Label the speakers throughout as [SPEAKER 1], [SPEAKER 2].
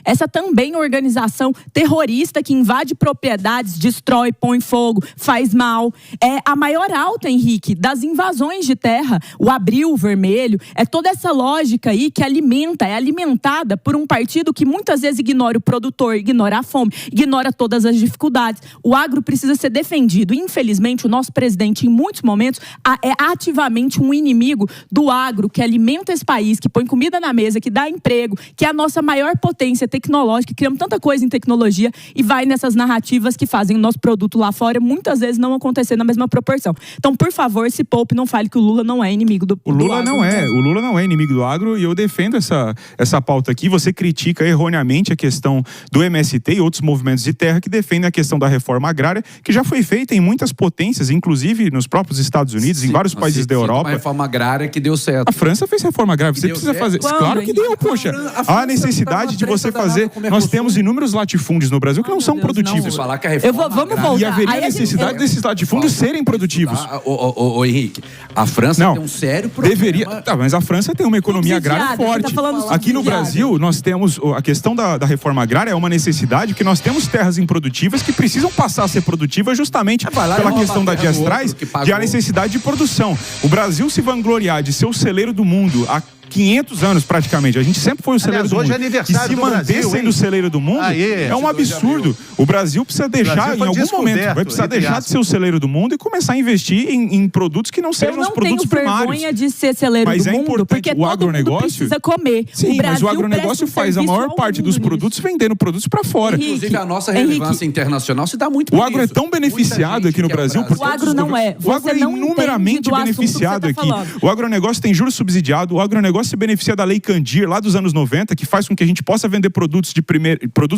[SPEAKER 1] essa também organização terrorista que invade propriedades, destrói, põe fogo, faz mal. É a maior alta, Henrique, das invasões de terra, o Abril Vermelho, é toda essa lógica aí que é alimentada por um partido que muitas vezes ignora o produtor, ignora a fome, ignora todas as dificuldades. O agro precisa ser defendido. Infelizmente, o nosso presidente, em muitos momentos, é ativamente um inimigo do agro, que alimenta esse país, que põe comida na mesa, que dá emprego, que é a nossa maior potência tecnológica, criamos tanta coisa em tecnologia e vai nessas narrativas que fazem o nosso produto lá fora muitas vezes não acontecer na mesma proporção. Então, por favor, se poupe, não fale que o Lula não é inimigo do agro.
[SPEAKER 2] O Lula não é inimigo do agro e eu defendo essa pauta aqui. Você critica erroneamente a questão do MST e outros movimentos de terra que defendem a questão da reforma agrária, que já foi feita em muitas potências, inclusive nos próprios Estados Unidos, em vários países da Europa.
[SPEAKER 3] Uma reforma agrária que deu certo.
[SPEAKER 2] A França fez reforma agrária. Você precisa fazer. Claro que deu, poxa. Há necessidade de você fazer. Nós temos inúmeros latifúndios no Brasil que não são produtivos.
[SPEAKER 3] Falar que a reforma
[SPEAKER 1] vamos voltar.
[SPEAKER 2] E haveria necessidade desses latifúndios serem produtivos.
[SPEAKER 3] Ô Henrique, a França tem um sério problema.
[SPEAKER 2] Deveria. Tá, mas a França tem uma economia agrária forte. Aqui no Brasil, nós temos a questão da reforma agrária é uma necessidade, que nós temos terras improdutivas que precisam passar a ser produtivas justamente pela questão da Dias traz, de a necessidade de produção. O Brasil se vangloriar de ser o celeiro do mundo há 500 anos praticamente. A gente sempre foi o celeiro do mundo. E se manter sendo o celeiro do mundo é um absurdo. O Brasil precisa deixar, em algum momento, vai precisar deixar de ser o celeiro do mundo e começar a investir em produtos que não sejam os produtos primários.
[SPEAKER 1] Eu não tenho vergonha de ser celeiro do mundo, porque
[SPEAKER 2] o agronegócio
[SPEAKER 1] precisa comer.
[SPEAKER 2] Sim, mas o agronegócio faz a maior parte dos produtos vendendo produtos para fora.
[SPEAKER 3] Inclusive, a nossa relevância internacional se dá muito
[SPEAKER 2] O agro é tão beneficiado aqui no Brasil.
[SPEAKER 1] O agro não é.
[SPEAKER 2] O agro é inumeramente beneficiado aqui. O agronegócio tem juros subsidiados, o agronegócio se beneficia da Lei Candir, lá dos anos 90, que faz com que a gente possa vender produtos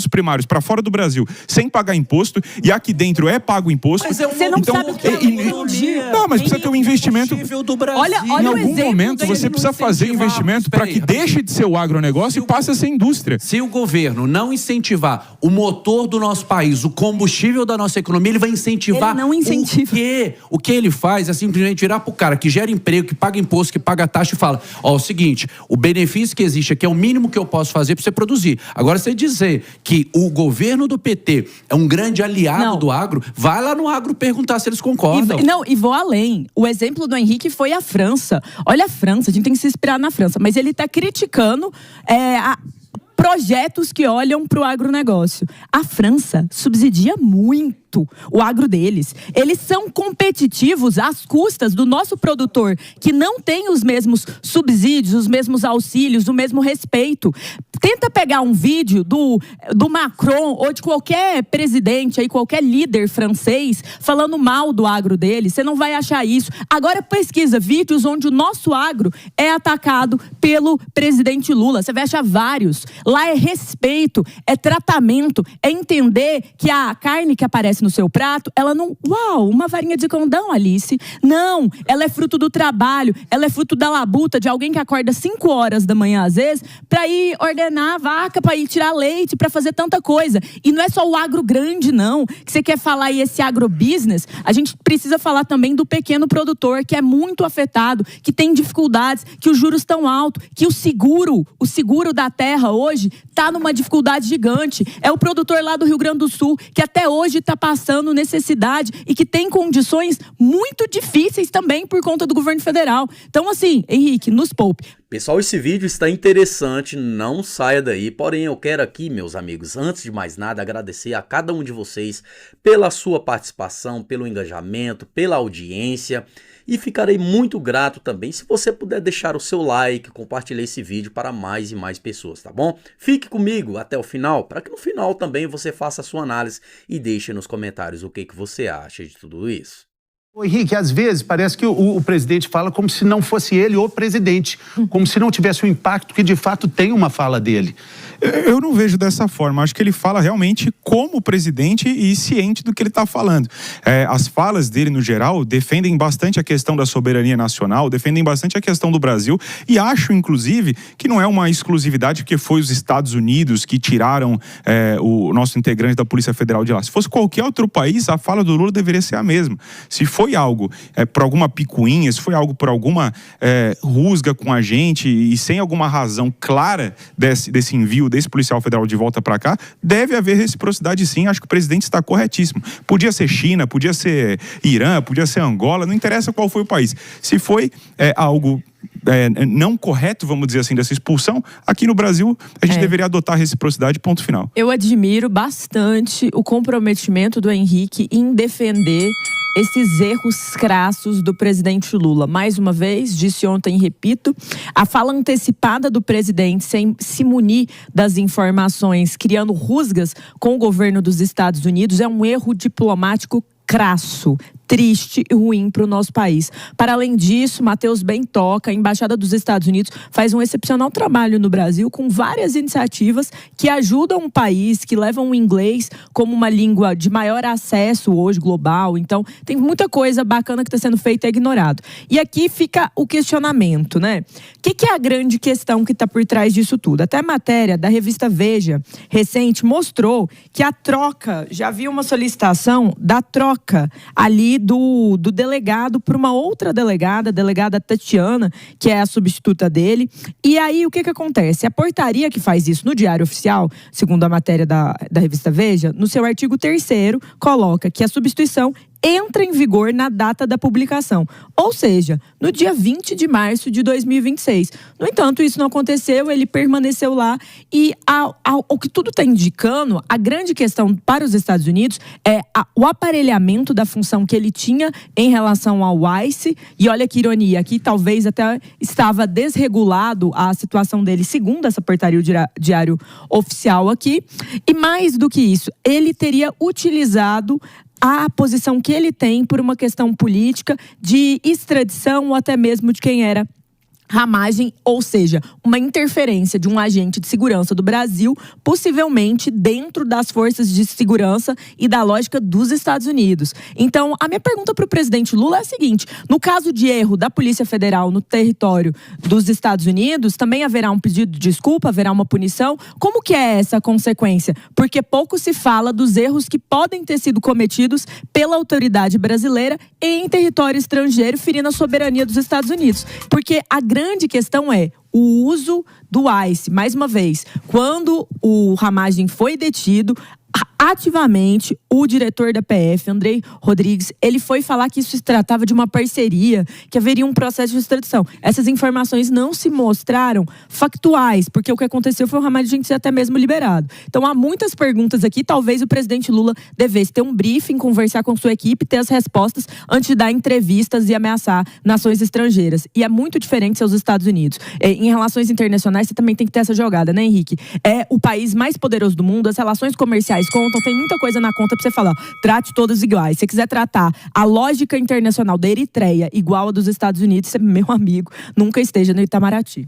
[SPEAKER 2] primários para fora do Brasil sem pagar imposto, e aqui dentro é pago imposto.
[SPEAKER 1] Mas você não sabe o que é
[SPEAKER 2] Não, mas precisa ter um investimento.
[SPEAKER 1] Olha
[SPEAKER 2] em algum momento você precisa fazer investimento para que deixe de ser o agronegócio e passe a ser indústria.
[SPEAKER 3] Se o governo não incentivar o motor do nosso país, o combustível da nossa economia, ele vai incentivar.
[SPEAKER 1] Ele não incentiva.
[SPEAKER 3] O quê? O que ele faz é simplesmente virar pro cara que gera emprego, que paga imposto, que paga taxa e fala: ó, o seguinte, o benefício que existe aqui é o mínimo que eu posso fazer para você produzir. Agora, você dizer que o governo do PT é um grande aliado do agro, vai lá no agro perguntar se eles concordam.
[SPEAKER 1] E vou além. O exemplo do Henrique foi a França. Olha a França, a gente tem que se inspirar na França, mas ele está criticando projetos que olham para o agronegócio. A França subsidia muito o agro deles. Eles são competitivos às custas do nosso produtor, que não tem os mesmos subsídios, os mesmos auxílios, o mesmo respeito. Tenta pegar um vídeo do Macron ou de qualquer presidente, aí, qualquer líder francês falando mal do agro deles. Você não vai achar isso. Agora pesquisa vídeos onde o nosso agro é atacado pelo presidente Lula. Você vai achar vários. Lá é respeito, é tratamento, é entender que a carne que aparece no seu prato, ela não... Uau, uma varinha de condão, Alice. Não, ela é fruto do trabalho, ela é fruto da labuta de alguém que acorda 5 horas da manhã, às vezes, para ir ordenar a vaca, para ir tirar leite, para fazer tanta coisa. E não é só o agro grande, não. Que você quer falar aí esse agrobusiness, a gente precisa falar também do pequeno produtor, que é muito afetado, que tem dificuldades, que os juros estão altos, que o seguro da terra hoje está numa dificuldade gigante. É o produtor lá do Rio Grande do Sul, que até hoje está passando necessidade e que tem condições muito difíceis também por conta do governo federal. Então, assim, Henrique, nos poupe.
[SPEAKER 4] Pessoal, esse vídeo está interessante, não saia daí. Porém, eu quero aqui, meus amigos, antes de mais nada, agradecer a cada um de vocês pela sua participação, pelo engajamento, pela audiência. E ficarei muito grato também se você puder deixar o seu like, compartilhar esse vídeo para mais e mais pessoas, tá bom? Fique comigo até o final, para que no final também você faça a sua análise e deixe nos comentários o que você acha de tudo isso.
[SPEAKER 5] Ô Henrique, às vezes parece que o presidente fala como se não fosse ele o presidente, como se não tivesse o impacto que de fato tem uma fala dele.
[SPEAKER 2] Eu não vejo dessa forma. Acho que ele fala realmente como presidente e ciente do que ele está falando. As falas dele, no geral, defendem bastante a questão da soberania nacional, defendem bastante a questão do Brasil, e acho, inclusive, que não é uma exclusividade porque foi os Estados Unidos que tiraram o nosso integrante da Polícia Federal de lá. Se fosse qualquer outro país, a fala do Lula deveria ser a mesma. Se for foi algo por alguma picuinha, se foi algo por alguma rusga com a gente e sem alguma razão clara desse envio desse policial federal de volta para cá, deve haver reciprocidade sim. Acho que o presidente está corretíssimo. Podia ser China, podia ser Irã, podia ser Angola, não interessa qual foi o país. Se foi algo não correto, vamos dizer assim, dessa expulsão, aqui no Brasil a gente deveria adotar a reciprocidade, ponto final.
[SPEAKER 1] Eu admiro bastante o comprometimento do Henrique em defender esses erros crassos do presidente Lula. Mais uma vez, disse ontem e repito, a fala antecipada do presidente sem se munir das informações, criando rusgas com o governo dos Estados Unidos, é um erro diplomático crasso, triste e ruim para o nosso país. Para além disso, Matheus Bentoca, a Embaixada dos Estados Unidos, faz um excepcional trabalho no Brasil com várias iniciativas que ajudam o país, que levam o inglês como uma língua de maior acesso hoje global. Então, tem muita coisa bacana que está sendo feita e ignorado. E aqui fica o questionamento, né? O que é a grande questão que está por trás disso tudo? Até a matéria da revista Veja, recente, mostrou que a troca, já havia uma solicitação da troca ali do delegado por uma outra delegada, a delegada Tatiana, que é a substituta dele. E aí, o que acontece? A portaria que faz isso no Diário Oficial, segundo a matéria da revista Veja, no seu artigo 3º, coloca que a substituição entra em vigor na data da publicação, ou seja, no dia 20 de março de 2026. No entanto, isso não aconteceu, ele permaneceu lá e o que tudo está indicando, a grande questão para os Estados Unidos é o aparelhamento da função que ele tinha em relação ao ICE, e olha que ironia, aqui talvez até estava desregulado a situação dele, segundo essa portaria, o Diário Oficial aqui, e mais do que isso, ele teria utilizado a posição que ele tem por uma questão política de extradição ou até mesmo de quem era ramagem, ou seja, uma interferência de um agente de segurança do Brasil, possivelmente dentro das forças de segurança e da lógica dos Estados Unidos. Então, a minha pergunta para o presidente Lula é a seguinte: no caso de erro da Polícia Federal no território dos Estados Unidos, também haverá um pedido de desculpa, haverá uma punição? Como que é essa consequência? Porque pouco se fala dos erros que podem ter sido cometidos pela autoridade brasileira em território estrangeiro, ferindo a soberania dos Estados Unidos. Porque a grande questão é o uso do ICE. Mais uma vez, quando o Ramagem foi detido, ativamente, o diretor da PF, Andrei Rodrigues, ele foi falar que isso se tratava de uma parceria, que haveria um processo de extradição. Essas informações não se mostraram factuais, porque o que aconteceu foi o Ramagem ser até mesmo liberado. Então, há muitas perguntas aqui. Talvez o presidente Lula devesse ter um briefing, conversar com sua equipe, ter as respostas antes de dar entrevistas e ameaçar nações estrangeiras. E é muito diferente ser os Estados Unidos. Em relações internacionais, você também tem que ter essa jogada, né, Henrique? É o país mais poderoso do mundo, as relações comerciais contam, tem muita coisa na conta pra você falar, trate todos iguais. Se você quiser tratar a lógica internacional da Eritreia igual a dos Estados Unidos, você, meu amigo, nunca esteja no Itamaraty.